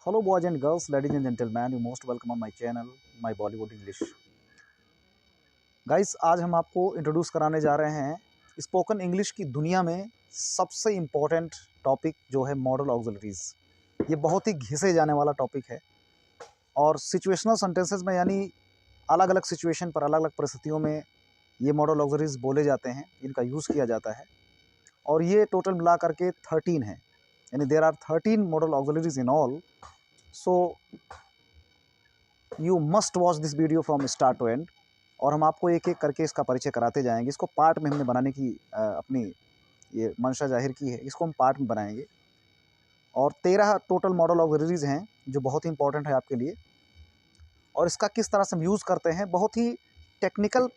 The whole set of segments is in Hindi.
Hello, boys and girls, ladies and gentlemen, you most welcome on my channel, my Bollywood English. Guys, आज हम आपको इंट्रोड्यूस कराने जा रहे हैं स्पोकन इंग्लिश की दुनिया में सबसे इम्पोर्टेंट टॉपिक जो है मॉडल ऑक्सिलरीज। ये बहुत ही घिसे जाने वाला टॉपिक है और सिचुएशनल सेंटेंसेस में यानी अलग अलग सिचुएशन पर अलग अलग परिस्थितियों में ये मॉडल ऑक्सिलरीज बोले जाते हैं, इनका यूज़ किया जाता है और ये टोटल मिला करके 13 है, यानी there are 13 modal auxiliaries in all. So you must watch this video from start to end और हम आपको एक एक करके इसका परिचय कराते जाएंगे। इसको पार्ट में हमने बनाने की अपनी ये मंशा जाहिर की है। इसको हम पार्ट में बनाएंगे और 13 टोटल मॉडल ऑक्सिलरीज हैं जो बहुत ही इंपॉर्टेंट है आपके लिए और इसका किस तरह से हम यूज़ करते हैं बहुत ही टेक्निकल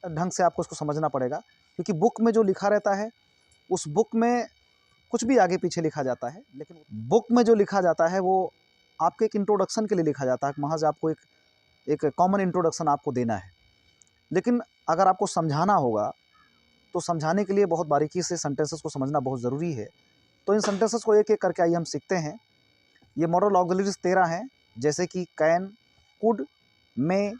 ढंग से आपको इसको समझना पड़ेगा, क्योंकि बुक में जो लिखा रहता है उस बुक में कुछ भी आगे पीछे लिखा जाता है, लेकिन बुक में जो लिखा जाता है वो आपके एक इंट्रोडक्शन के लिए लिखा जाता है। महज आपको एक कॉमन इंट्रोडक्शन आपको देना है, लेकिन अगर आपको समझाना होगा तो समझाने के लिए बहुत बारीकी से सेंटेंसेस को समझना बहुत ज़रूरी है। तो इन सेंटेंसेस को एक एक करके आइए हम सीखते हैं। ये मॉडल ऑक्सिलरीज 13 हैं, जैसे कि कैन, कुड, मे,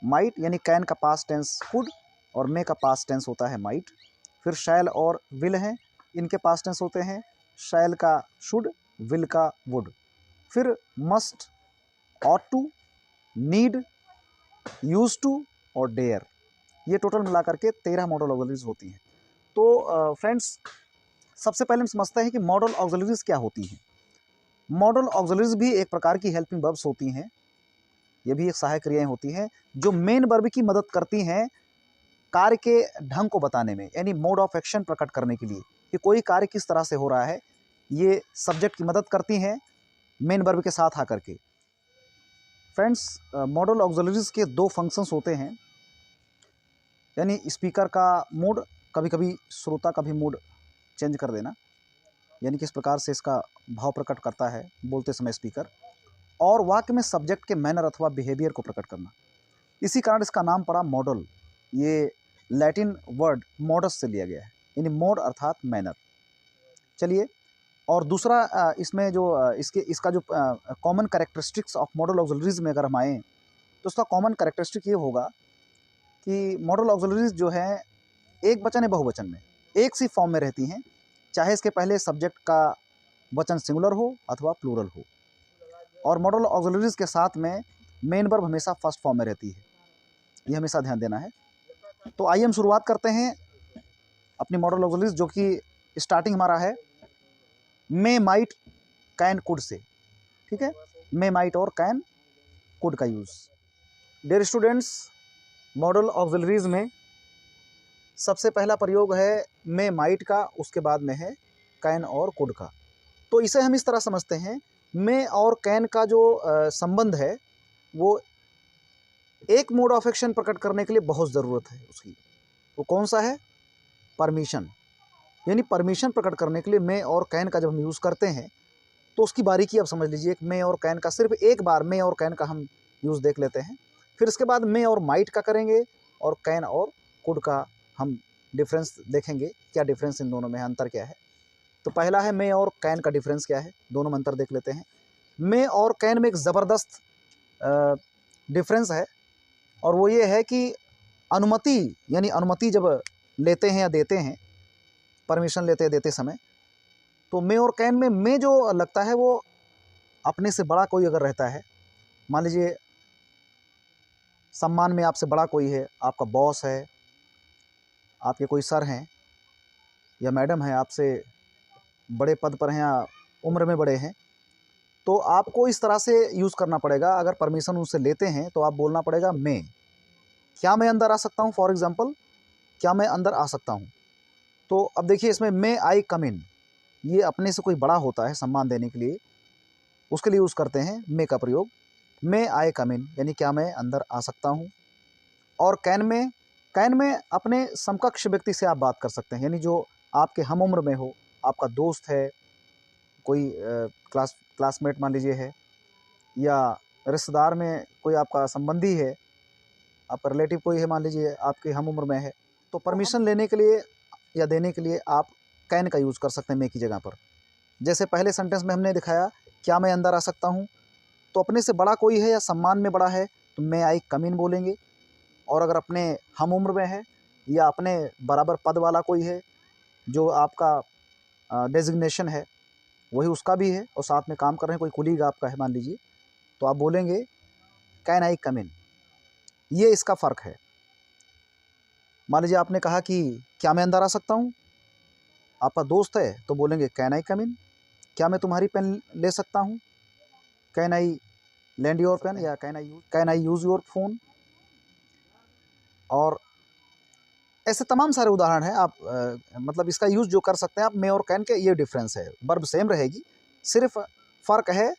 माइट, यानी कैन का पास्ट टेंस कुड और मे का पास्ट टेंस होता है माइट। फिर शैल और विल हैं, इनके पास्ट टेंस होते हैं शैल का शुड, विल का वुड। फिर must, ought to, need, used to और डेयर, ये टोटल मिला करके 13 मॉडल ऑक्सिलरीज होती हैं। तो फ्रेंड्स, सबसे पहले हम समझते हैं कि मॉडल ऑक्सिलरीज क्या होती हैं। मॉडल ऑक्सिलरीज भी एक प्रकार की हेल्पिंग वर्ब्स होती हैं, ये भी एक सहायक क्रियाएं होती हैं जो मेन वर्ब की मदद करती हैं कार्य के ढंग को बताने में, यानी मोड ऑफ एक्शन प्रकट करने के लिए कि कोई कार्य किस तरह से हो रहा है। ये सब्जेक्ट की मदद करती हैं मेन वर्ब के साथ आकर के। फ्रेंड्स, मॉडल ऑक्सिलरीज के दो फंक्शंस होते हैं, यानी स्पीकर का मूड, कभी कभी श्रोता का भी मूड चेंज कर देना, यानी किस प्रकार से इसका भाव प्रकट करता है बोलते समय स्पीकर, और वाक्य में सब्जेक्ट के मैनर अथवा बिहेवियर को प्रकट करना। इसी कारण इसका नाम पड़ा मॉडल। ये लैटिन वर्ड मॉडस से लिया गया है, यानी मोड अर्थात मैनर। चलिए, और दूसरा इसमें जो इसका जो common characteristics of model auxiliaries में अगर हम आएँ तो उसका कॉमन कैरेक्टरिस्टिक ये होगा कि मॉडल ऑक्सिलरीज जो है एक वचन या बहुवचन में एक सी फॉर्म में रहती हैं, चाहे इसके पहले सब्जेक्ट का वचन सिंगुलर हो अथवा प्लूरल हो, और मॉडल ऑक्सिलरीज के साथ में मेन वर्ब हमेशा फर्स्ट फॉर्म में रहती है, ये हमेशा ध्यान देना है। तो आइए हम शुरुआत करते हैं अपनी मॉडल ऑक्सिलरीज, जो कि स्टार्टिंग हमारा है मे, माइट, कैन, कुड से। ठीक है, मे, माइट और कैन, कुड का use. Dear students, modal auxiliaries में सबसे पहला प्रयोग है मे, माइट का, उसके बाद में है कैन और कुड का। तो इसे हम इस तरह समझते हैं, मे और कैन का जो संबंध है वो एक मोड ऑफ एक्शन प्रकट करने के लिए बहुत ज़रूरत है उसकी। वो कौन सा है? परमिशन। यानी परमिशन प्रकट करने के लिए मे और कैन का जब हम यूज़ करते हैं तो उसकी बारीकी आप समझ लीजिए। मे और कैन का सिर्फ एक बार मे और कैन का हम यूज़ देख लेते हैं, फिर इसके बाद मे और माइट का करेंगे और कैन और कुड का हम डिफरेंस देखेंगे, क्या डिफरेंस इन दोनों में है, अंतर क्या है। तो पहला है मे और कैन का डिफरेंस क्या है, दोनों में अंतर देख लेते हैं। मे और कैन में एक ज़बरदस्त डिफरेंस है, और वो ये है कि अनुमति, यानी अनुमति जब लेते हैं या देते हैं, परमिशन लेते देते समय, तो मे और कैन में मे जो लगता है वो अपने से बड़ा कोई अगर रहता है, मान लीजिए सम्मान में आपसे बड़ा कोई है, आपका बॉस है, आपके कोई सर हैं या मैडम है, आपसे बड़े पद पर हैं या उम्र में बड़े हैं, तो आपको इस तरह से यूज़ करना पड़ेगा। अगर परमिशन उनसे लेते हैं तो आप बोलना पड़ेगा मैं, क्या मैं अंदर आ सकता हूँ, फॉर एग्ज़ाम्पल क्या मैं अंदर आ सकता हूँ। तो अब देखिए इसमें मे आई कम इन, ये अपने से कोई बड़ा होता है सम्मान देने के लिए, उसके लिए यूज़ करते हैं मे का प्रयोग। मे आई कम इन यानी क्या मैं अंदर आ सकता हूँ। और कैन में अपने समकक्ष व्यक्ति से आप बात कर सकते हैं, यानी जो आपके हम उम्र में हो, आपका दोस्त है, कोई क्लासमेट मान लीजिए है, या रिश्तेदार में कोई आपका संबंधी है, आपका रिलेटिव कोई है, मान लीजिए आपके हम उम्र में है, तो परमिशन लेने के लिए या देने के लिए आप कैन का यूज़ कर सकते हैं मे की जगह पर। जैसे पहले सेंटेंस में हमने दिखाया क्या मैं अंदर आ सकता हूँ? तो अपने से बड़ा कोई है या सम्मान में बड़ा है तो मे आई कम इन बोलेंगे। और अगर अपने हम उम्र में है या अपने बराबर पद वाला कोई है जो आपका डेजिग्नेशन है वही उसका भी है और साथ में काम कर रहे हैं, कोई कुलीग आपका है मान लीजिए, तो आप बोलेंगे कैन आई कम इन। ये इसका फ़र्क है। मान लीजिए आपने कहा कि क्या मैं अंदर आ सकता हूँ? आपका दोस्त है तो बोलेंगे कैन आई कम इन। क्या मैं तुम्हारी पेन ले सकता हूँ? Can I lend your pen, या can I use your phone. और ऐसे तमाम सारे उदाहरण हैं। आप मतलब इसका यूज़ जो कर सकते हैं आप मे और कैन के, ये डिफरेंस है। वर्ब सेम रहेगी, सिर्फ फ़र्क है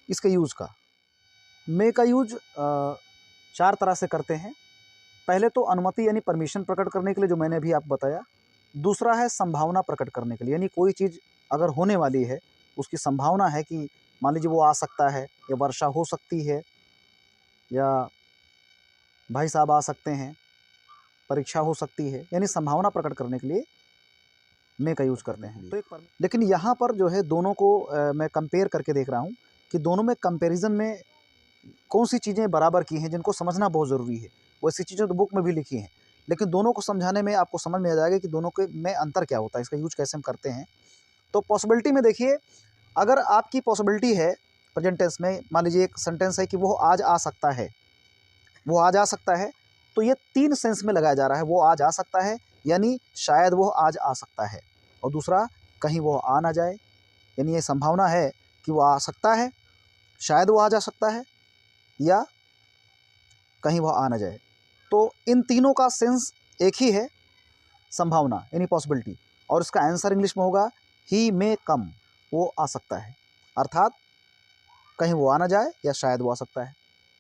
इसके यूज़ का। मे का यूज 4 तरह से करते हैं। पहले तो अनुमति यानी परमिशन प्रकट करने के लिए, जो मैंने अभी आपको बताया। दूसरा है संभावना प्रकट करने के लिए, यानी कोई चीज़ अगर होने वाली है, उसकी संभावना है कि मान लीजिए वो आ सकता है, या वर्षा हो सकती है, या भाई साहब आ सकते हैं, परीक्षा हो सकती है, यानी संभावना प्रकट करने के लिए मे का यूज़ करते हैं। तो लेकिन यहाँ पर जो है दोनों को मैं कंपेयर करके देख रहा हूँ कि दोनों में कंपैरिजन में कौन सी चीज़ें बराबर की हैं जिनको समझना बहुत ज़रूरी है। वैसी चीज़ें तो बुक में भी लिखी हैं, लेकिन दोनों को समझाने में आपको समझ में आ जाएगा कि दोनों के में अंतर क्या होता है, इसका यूज कैसे हम करते हैं। तो पॉसिबिलिटी में देखिए, अगर आपकी पॉसिबिलिटी है प्रेजेंट टेंस में, मान लीजिए एक सेंटेंस है कि वो आज आ सकता है, वो आज आ सकता है, तो ये 3 सेंस में लगाया जा रहा है। वो आज आ सकता है यानी शायद वो आज आ सकता है, और दूसरा कहीं वो आ ना जाए, यानी ये संभावना है कि वो आ सकता है, शायद वो आ जा सकता है, या कहीं वह आ ना जाए। तो इन तीनों का सेंस एक ही है, संभावना यानी पॉसिबिलिटी। और इसका आंसर इंग्लिश में होगा ही मे कम, वो आ सकता है, अर्थात कहीं वो आ ना जाए या शायद वो आ सकता है।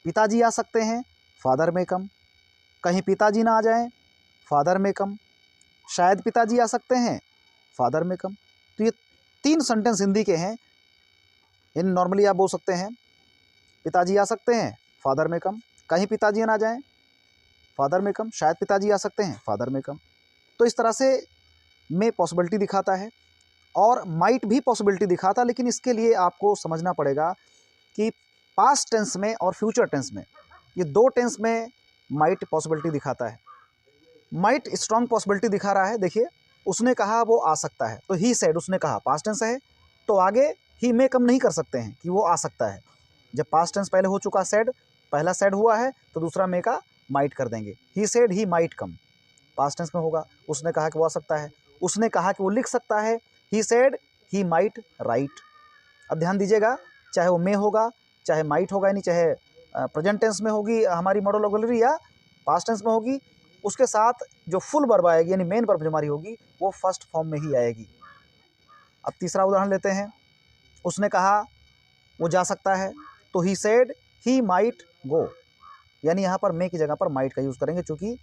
पिताजी आ सकते हैं, फादर मे कम। कहीं पिताजी ना आ जाएं, फादर मे कम। शायद पिताजी आ सकते हैं, फादर मे कम। तो ये 3 सेंटेंस हिंदी के हैं। इन नॉर्मली आप बोल सकते हैं पिताजी आ सकते हैं, फादर मे कम। कहीं पिताजी ना जाएं, फादर में कम। शायद पिताजी आ सकते हैं, फादर में कम। तो इस तरह से मे पॉसिबिलिटी दिखाता है, और माइट भी पॉसिबिलिटी दिखाता है। लेकिन इसके लिए आपको समझना पड़ेगा कि पास्ट टेंस में और फ्यूचर टेंस में, ये 2 टेंस में माइट पॉसिबिलिटी दिखाता है। माइट स्ट्रॉन्ग पॉसिबिलिटी दिखा रहा है। देखिए, उसने कहा वो आ सकता है, तो ही सेड, उसने कहा, पास्ट टेंस है, तो आगे ही मे कम नहीं कर सकते हैं कि वो आ सकता है। जब पास्ट टेंस पहले हो चुका, सेड पहला सेड हुआ है, तो दूसरा मे का माइट कर देंगे। He said he might come, past tense में होगा। उसने कहा कि वो आ सकता है, उसने कहा कि वो लिख सकता है, ही सेड ही माइट राइट। अब ध्यान दीजिएगा, चाहे वो मे होगा, चाहे माइट होगा, यानी चाहे प्रेजेंट टेंस में होगी हमारी मॉडल ऑक्सिलरी, या पास्ट टेंस में होगी, उसके साथ जो फुल वर्ब आएगी यानी मेन वर्ब जो हमारी होगी वो फर्स्ट फॉर्म में ही आएगी। अब तीसरा उदाहरण लेते हैं। उसने कहा वो जा सकता है, तो ही सेड ही माइट गो, यानी यहाँ पर मे की जगह पर माइट का यूज़ करेंगे। चूँकि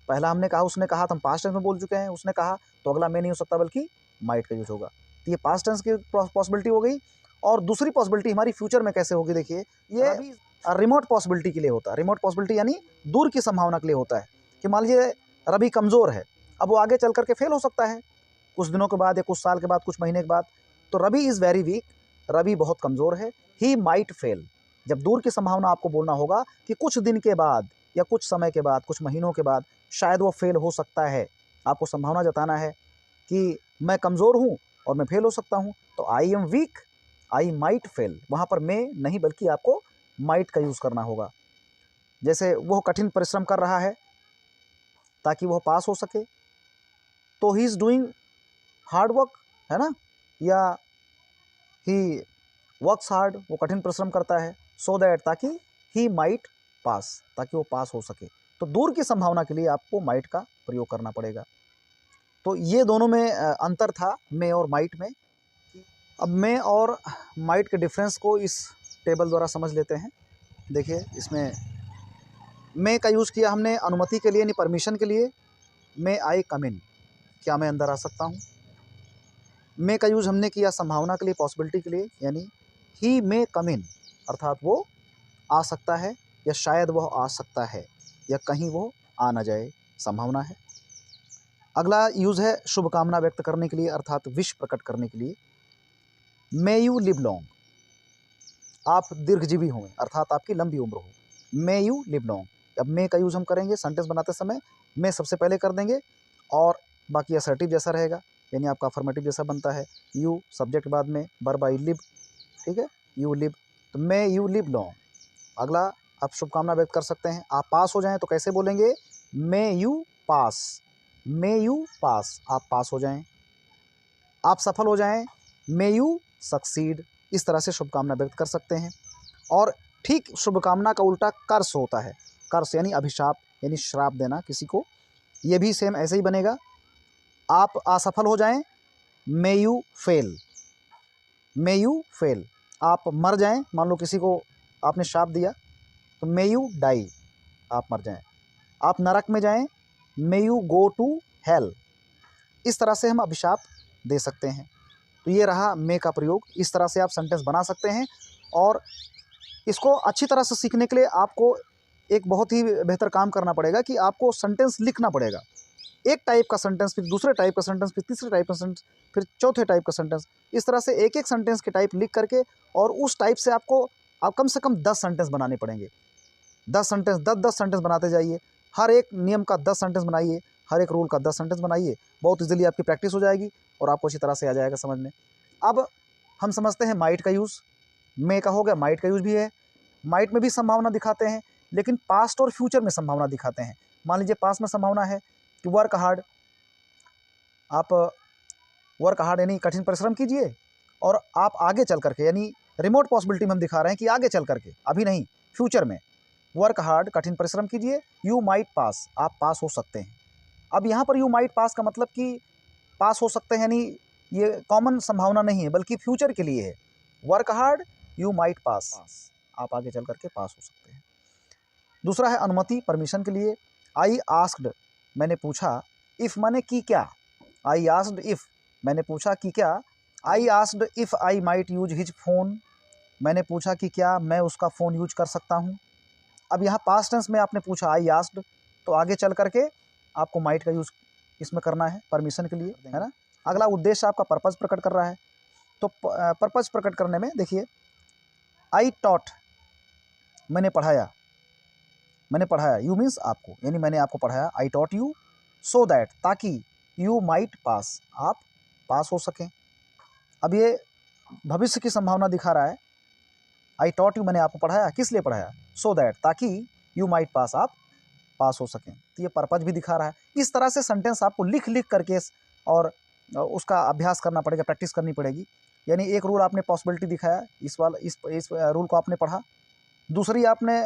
पहला हमने कहा, उसने कहा, तो हम पास्ट टेंस में बोल चुके हैं, उसने कहा, तो अगला मे नहीं हो सकता बल्कि माइट का यूज़ होगा। तो ये पास्ट टेंस की पॉसिबिलिटी हो गई। और दूसरी पॉसिबिलिटी हमारी फ्यूचर में कैसे होगी, देखिए, ये रिमोट पॉसिबिलिटी के लिए होता है। रिमोट पॉसिबिलिटी यानी दूर की संभावना के लिए होता है कि मान लीजिए रवि कमज़ोर है, अब वो आगे चल करके फेल हो सकता है, कुछ दिनों के बाद या कुछ साल के बाद, कुछ महीने के बाद। तो Ravi is very weak, Ravi बहुत कमज़ोर है, ही माइट फेल। जब दूर की संभावना आपको बोलना होगा कि कुछ दिन के बाद या कुछ समय के बाद, कुछ महीनों के बाद शायद वो फेल हो सकता है। आपको संभावना जताना है कि मैं कमज़ोर हूँ और मैं फेल हो सकता हूँ, तो I am weak, I might fail. वहाँ पर मे नहीं बल्कि आपको माइट का यूज़ करना होगा। जैसे वो कठिन परिश्रम कर रहा है ताकि वह पास हो सके, तो he is doing hard work, है ना, या ही वर्क्स हार्ड, वो कठिन परिश्रम करता है, सो दैट, ताकि ही माइट पास, ताकि वो पास हो सके। तो दूर की संभावना के लिए आपको माइट का प्रयोग करना पड़ेगा। तो ये दोनों में अंतर था मे और माइट में। अब मे और माइट के डिफरेंस को इस टेबल द्वारा समझ लेते हैं। देखिए, इसमें मे का यूज़ किया हमने अनुमति के लिए यानी परमिशन के लिए, मे आई कम इन, क्या मैं अंदर आ सकता हूँ। मे का यूज़ हमने किया संभावना के लिए, पॉसिबिलिटी के लिए, यानी ही मे कम इन, अर्थात वो आ सकता है, या शायद वह आ सकता है, या कहीं वो आ ना जाए, संभावना है। अगला यूज़ है शुभकामना व्यक्त करने के लिए, अर्थात विश प्रकट करने के लिए, मे यू लिव लॉन्ग। आप दीर्घजीवी हों, अर्थात आपकी लंबी उम्र हो। May you live long. अब मे का यूज़ हम करेंगे सेंटेंस बनाते समय, मे सबसे पहले कर देंगे और बाकी असर्टिव जैसा रहेगा, यानी आपका अफर्मेटिव जैसा बनता है। यू सब्जेक्ट के बाद में, वर्ब आई लिव, ठीक है, यू लिव, तो मे यू लिव लॉन्ग। अगला आप शुभकामना व्यक्त कर सकते हैं। आप पास हो जाएं तो कैसे बोलेंगे? May you pass, may you pass, आप पास हो जाएं। आप सफल हो जाएं, मे यू सक्सीड। इस तरह से शुभकामना व्यक्त कर सकते हैं। और ठीक शुभकामना का उल्टा कर्स होता है। कर्स यानी अभिशाप, यानी श्राप देना किसी को, ये भी सेम ऐसे ही बनेगा। आप असफल हो जाएं, may you fail, may you fail. आप मर जाएं, मान लो किसी को आपने श्राप दिया, तो मे यू डाई, आप मर जाएं। आप नरक में जाएं, may you go to hell. इस तरह से हम अभिशाप दे सकते हैं। तो ये रहा मे का प्रयोग। इस तरह से आप सेंटेंस बना सकते हैं। और इसको अच्छी तरह से सीखने के लिए आपको एक बहुत ही बेहतर काम करना पड़ेगा कि आपको सेंटेंस लिखना पड़ेगा। एक टाइप का सेंटेंस, फिर दूसरे टाइप का सेंटेंस, फिर तीसरे टाइप का सेंटेंस, फिर चौथे टाइप का सेंटेंस। इस तरह से एक एक सेंटेंस के टाइप लिख करके, और उस टाइप से आपको आप कम से कम 10 सेंटेंस बनाने पड़ेंगे। 10 सेंटेंस, 10-10 सेंटेंस बनाते जाइए। हर एक नियम का 10 सेंटेंस बनाइए, हर एक रूल का 10 सेंटेंस बनाइए। बहुत ईजिली आपकी प्रैक्टिस हो जाएगी और आपको अच्छी तरह से आ जाएगा समझ में। अब हम समझते हैं माइट का यूज़। मे का हो गया, माइट का यूज़ भी है। माइट में भी संभावना दिखाते हैं, लेकिन पास्ट और फ्यूचर में संभावना दिखाते हैं। मान लीजिए पास्ट में संभावना है कि वर्क हार्ड, आप वर्क हार्ड यानी कठिन परिश्रम कीजिए, और आप आगे चल करके, यानी रिमोट पॉसिबिलिटी में हम दिखा रहे हैं कि आगे चल करके, अभी नहीं, फ्यूचर में वर्क हार्ड, कठिन परिश्रम कीजिए, यू माइट पास, आप पास हो सकते हैं। अब यहाँ पर यू माइट पास का मतलब कि पास हो सकते हैं, यानी ये कॉमन संभावना नहीं है, बल्कि फ्यूचर के लिए है। वर्क हार्ड, यू माइट पास, आप आगे चल करके पास हो सकते हैं। दूसरा है अनुमति, परमिशन के लिए। आई आस्क्ड, मैंने पूछा, इफ़ माने कि क्या, आई आस्क्ड इफ़, मैंने पूछा कि क्या, I asked if I might use his phone, मैंने पूछा कि क्या मैं उसका फ़ोन यूज कर सकता हूँ। अब यहाँ पास्ट टेंस में आपने पूछा आई आस्क्ड, तो आगे चल करके आपको माइट का यूज़ इसमें करना है परमिशन के लिए, है ना। अगला उद्देश्य आपका पर्पज़ प्रकट कर रहा है, तो पर्पज़ प्रकट करने में देखिए, आई टॉट, मैंने पढ़ाया, मैंने पढ़ाया, यू मीन्स आपको, यानी मैंने आपको पढ़ाया, I taught you, so that, ताकि, यू माइट पास, आप पास हो सकें। अब ये भविष्य की संभावना दिखा रहा है। आई टॉट यू, मैंने आपको पढ़ाया, किस लिए पढ़ाया? सो दैट, ताकि, यू माइट पास, आप पास हो सकें। तो ये पर्पज भी दिखा रहा है। इस तरह से सेंटेंस आपको लिख लिख करके और उसका अभ्यास करना पड़ेगा, प्रैक्टिस करनी पड़ेगी। यानी एक रूल आपने पॉसिबिलिटी दिखाया, इस रूल को आपने पढ़ा। दूसरी आपने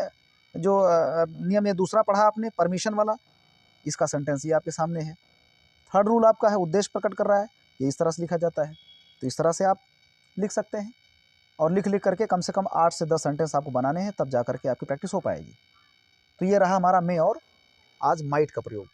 जो नियम ये दूसरा पढ़ा आपने, परमिशन वाला, इसका सेंटेंस ये आपके सामने है। थर्ड रूल आपका है उद्देश्य प्रकट कर रहा है, ये इस तरह से लिखा जाता है। तो इस तरह से आप लिख सकते हैं, और लिख लिख करके कम से कम 8 से 10 सेंटेंस आपको बनाने हैं, तब जा करके आपकी प्रैक्टिस हो पाएगी। तो ये रहा हमारा मे और आज माइट का प्रयोग।